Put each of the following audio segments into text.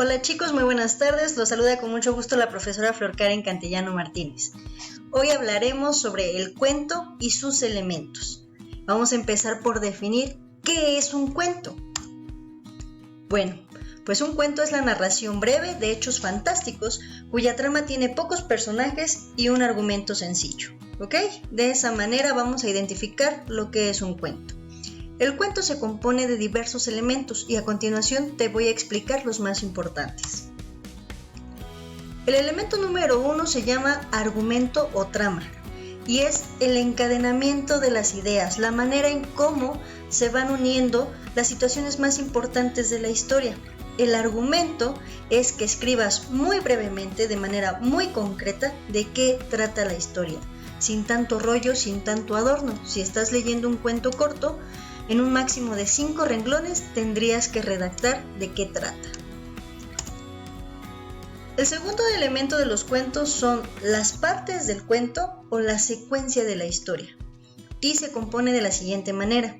Hola chicos, muy buenas tardes. Los saluda con mucho gusto la profesora Flor Karen Cantellano Martínez. Hoy hablaremos sobre el cuento y sus elementos. Vamos a empezar por definir qué es un cuento. Bueno, pues un cuento es la narración breve de hechos fantásticos cuya trama tiene pocos personajes y un argumento sencillo. ¿Ok? De esa manera vamos a identificar lo que es un cuento. El cuento se compone de diversos elementos y a continuación te voy a explicar los más importantes. El elemento número 1 se llama argumento o trama y es el encadenamiento de las ideas, la manera en cómo se van uniendo las situaciones más importantes de la historia. El argumento es que escribas muy brevemente, de manera muy concreta, de qué trata la historia, sin tanto rollo, sin tanto adorno. Si estás leyendo un cuento corto, en un máximo de 5 renglones tendrías que redactar de qué trata. El segundo elemento de los cuentos son las partes del cuento o la secuencia de la historia y se compone de la siguiente manera.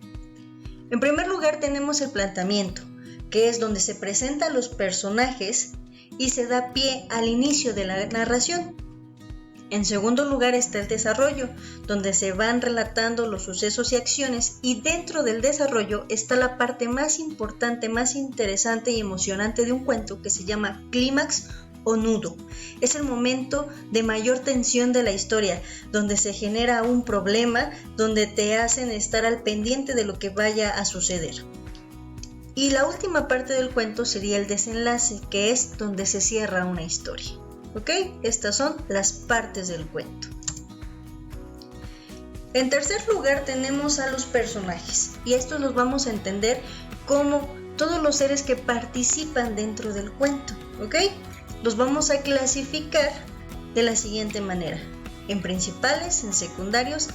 En primer lugar tenemos el planteamiento, que es donde se presentan los personajes y se da pie al inicio de la narración. En segundo lugar está el desarrollo, donde se van relatando los sucesos y acciones, y dentro del desarrollo está la parte más importante, más interesante y emocionante de un cuento, que se llama clímax o nudo. Es el momento de mayor tensión de la historia, donde se genera un problema, donde te hacen estar al pendiente de lo que vaya a suceder. Y la última parte del cuento sería el desenlace, que es donde se cierra una historia. ¿Ok? Estas son las partes del cuento. En tercer lugar tenemos a los personajes, y estos los vamos a entender como todos los seres que participan dentro del cuento. ¿Ok? Los vamos a clasificar de la siguiente manera: en principales, en secundarios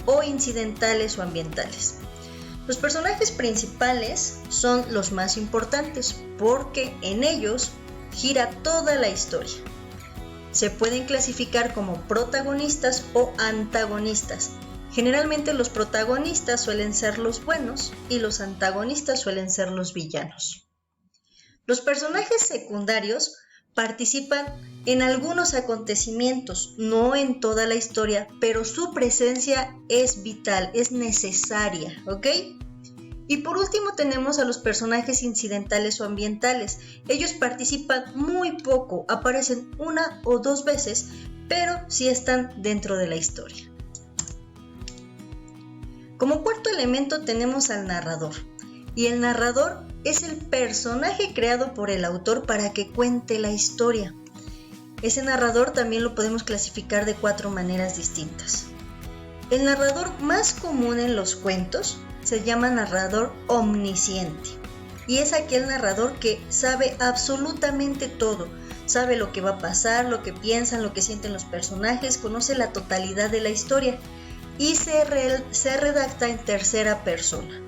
o incidentales o ambientales. Los personajes principales son los más importantes porque en ellos gira toda la historia. Se pueden clasificar como protagonistas o antagonistas. Generalmente los protagonistas suelen ser los buenos y los antagonistas suelen ser los villanos. Los personajes secundarios participan en algunos acontecimientos, no en toda la historia, pero su presencia es vital, es necesaria, ¿ok? Y por último tenemos a los personajes incidentales o ambientales. Ellos participan muy poco, aparecen una o dos veces, pero sí están dentro de la historia. Como cuarto elemento tenemos al narrador. Y el narrador es el personaje creado por el autor para que cuente la historia. Ese narrador también lo podemos clasificar de 4 maneras distintas. El narrador más común en los cuentos se llama narrador omnisciente y es aquel narrador que sabe absolutamente todo, sabe lo que va a pasar, lo que piensan, lo que sienten los personajes, conoce la totalidad de la historia y se redacta en tercera persona: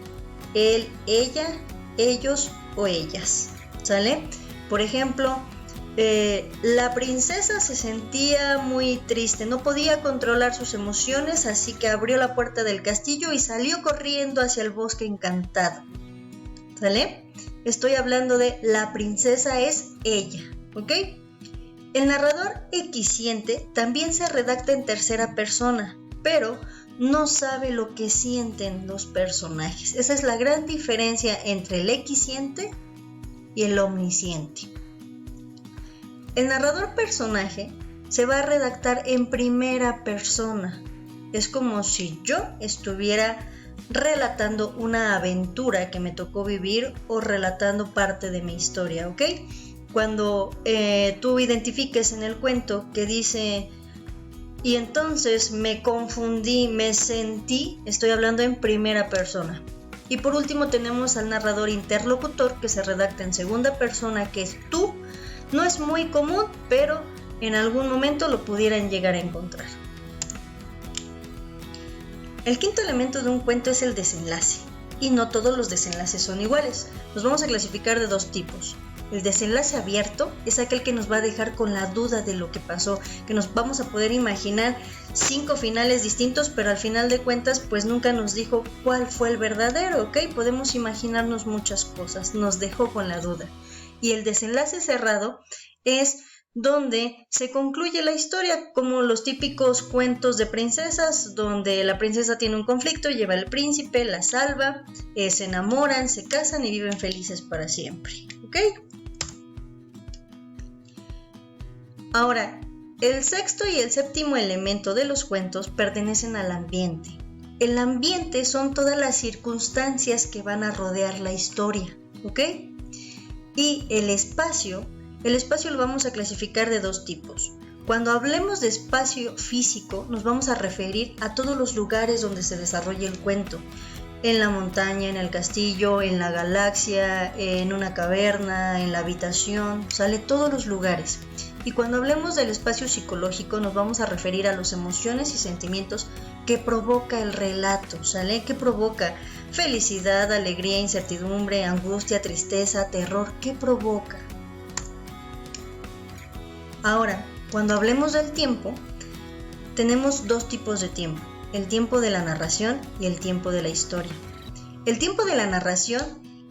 él, ella, ellos o ellas. ¿Sale? Por ejemplo, la princesa se sentía muy triste, no podía controlar sus emociones, así que abrió la puerta del castillo y salió corriendo hacia el bosque encantado. ¿Sale? Estoy hablando de la princesa es ella, ¿ok? El narrador equisciente también se redacta en tercera persona, pero no sabe lo que sienten los personajes. Esa es la gran diferencia entre el equisciente y el omnisciente. El narrador personaje se va a redactar en primera persona. Es como si yo estuviera relatando una aventura que me tocó vivir o relatando parte de mi historia, ¿ok? Cuando tú identifiques en el cuento que dice y entonces me confundí, me sentí, estoy hablando en primera persona. Y por último tenemos al narrador interlocutor, que se redacta en segunda persona, que es tú. No es muy común, pero en algún momento lo pudieran llegar a encontrar. El quinto elemento de un cuento es el desenlace, y no todos los desenlaces son iguales. Los vamos a clasificar de 2 tipos. El desenlace abierto es aquel que nos va a dejar con la duda de lo que pasó, que nos vamos a poder imaginar 5 finales distintos, pero al final de cuentas pues nunca nos dijo cuál fue el verdadero, ¿ok? Podemos imaginarnos muchas cosas, nos dejó con la duda. y el desenlace cerrado es donde se concluye la historia, como los típicos cuentos de princesas, donde la princesa tiene un conflicto, lleva al príncipe, la salva, se enamoran, se casan y viven felices para siempre. ¿Ok? Ahora, el sexto y el séptimo elemento de los cuentos pertenecen al ambiente. El ambiente son todas las circunstancias que van a rodear la historia, ¿ok? Y el espacio lo vamos a clasificar de dos tipos. Cuando hablemos de espacio físico, nos vamos a referir a todos los lugares donde se desarrolla el cuento. En la montaña, en el castillo, en la galaxia, en una caverna, en la habitación, sale todos los lugares. Y cuando hablemos del espacio psicológico, nos vamos a referir a las emociones y sentimientos que provoca el relato, ¿sale? Que provoca felicidad, alegría, incertidumbre, angustia, tristeza, terror, ¿qué provoca? Ahora, cuando hablemos del tiempo, tenemos dos tipos de tiempo, el tiempo de la narración y el tiempo de la historia. El tiempo de la narración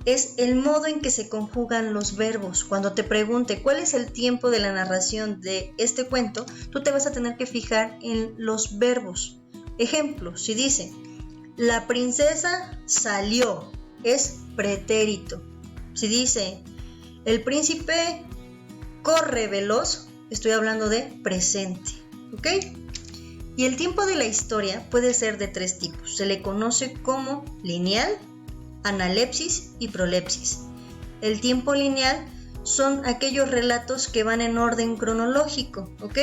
es el modo en que se conjugan los verbos. Cuando te pregunte cuál es el tiempo de la narración de este cuento, tú te vas a tener que fijar en los verbos. Ejemplo, si dice, la princesa salió, es pretérito. Si dice, el príncipe corre veloz, estoy hablando de presente, ¿ok? Y el tiempo de la historia puede ser de tres tipos. Se le conoce como lineal, analepsis y prolepsis. El tiempo lineal son aquellos relatos que van en orden cronológico, ¿ok?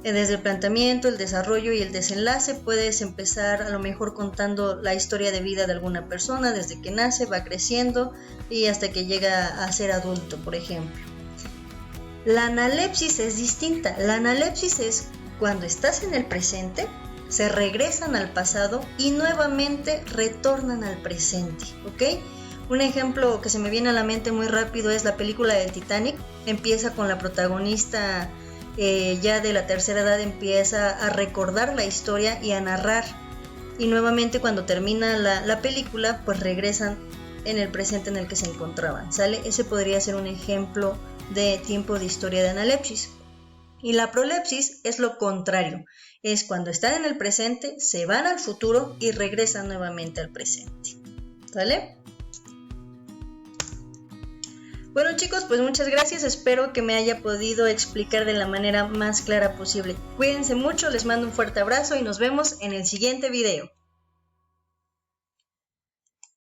Desde el planteamiento, el desarrollo y el desenlace puedes empezar a lo mejor contando la historia de vida de alguna persona desde que nace, va creciendo y hasta que llega a ser adulto, por ejemplo. La analepsis es distinta. La analepsis es cuando estás en el presente, se regresan al pasado y nuevamente retornan al presente, ¿ok? Un ejemplo que se me viene a la mente muy rápido es la película del Titanic. Empieza con la protagonista ya de la tercera edad, empieza a recordar la historia y a narrar. Y nuevamente cuando termina la película, pues regresan en el presente en el que se encontraban, ¿sale? Ese podría ser un ejemplo de tiempo de historia de analepsis. Y la prolepsis es lo contrario, es cuando están en el presente, se van al futuro y regresan nuevamente al presente, ¿vale? Bueno chicos, pues muchas gracias, espero que me haya podido explicar de la manera más clara posible. Cuídense mucho, les mando un fuerte abrazo y nos vemos en el siguiente video.